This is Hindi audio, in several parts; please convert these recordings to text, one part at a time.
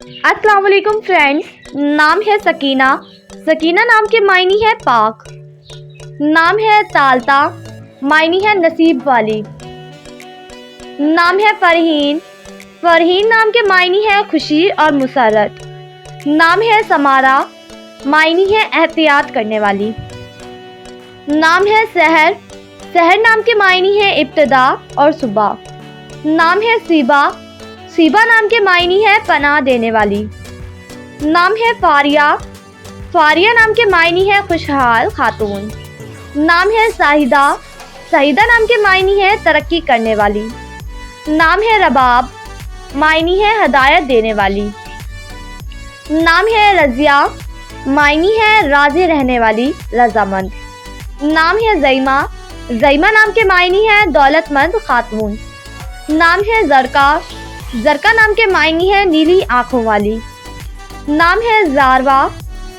अस्सलाम वालेकुम फ्रेंड्स। नाम है सकीना। सकीना नाम के मायनी है पाक। नाम है तालता, मायनी है नसीब वाली। नाम है फरहीन। फरहीन नाम के मायनी है खुशी और मुसरत। नाम है समारा, मायनी है एहतियात करने वाली। नाम है सहर। सहर नाम के मायनी है इब्तिदा और सुबह। नाम है सीबा। सीबा नाम के मायनी है पनाह देने वाली। नाम है फारिया। फारिया नाम के मायनी है खुशहाल खातून। नाम है साहिदा। साहिदा नाम के मायनी है तरक्की करने वाली। नाम है रबाब, मायनी है हदायत देने वाली। नाम है रजिया, मायनी है राजी रहने वाली, रजामंद। नाम है ज़ईमा। ज़ईमा नाम के मायनी है दौलतमंद खातून। नाम है ज़रका। ज़रका नाम के मायनी है नीली आँखों वाली। नाम है ज़ारवा,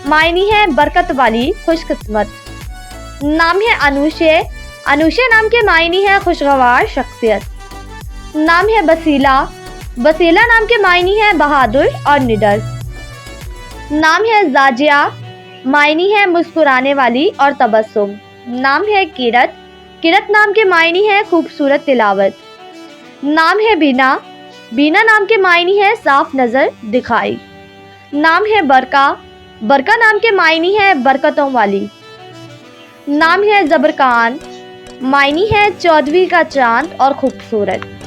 मायनी है बरकत वाली, खुशकिस्मत। नाम है अनूशे। अनूशे नाम के मायनी है खुशगवार शख्सियत। नाम है बसीला। बसीला नाम के मायनी है बहादुर और निडर। नाम है जाजिया, मायनी है मुस्कुराने वाली और तबस्सुम। नाम है किरत। किरत नाम के मायनी है खूबसूरत तिलावत। नाम है बीना। बीना नाम के मायनी है साफ नज़र दिखाई। नाम है बरका। बरका नाम के मायनी है बरकतों वाली। नाम है जबरकान, मायनी है चौदहवीं का चांद और खूबसूरत।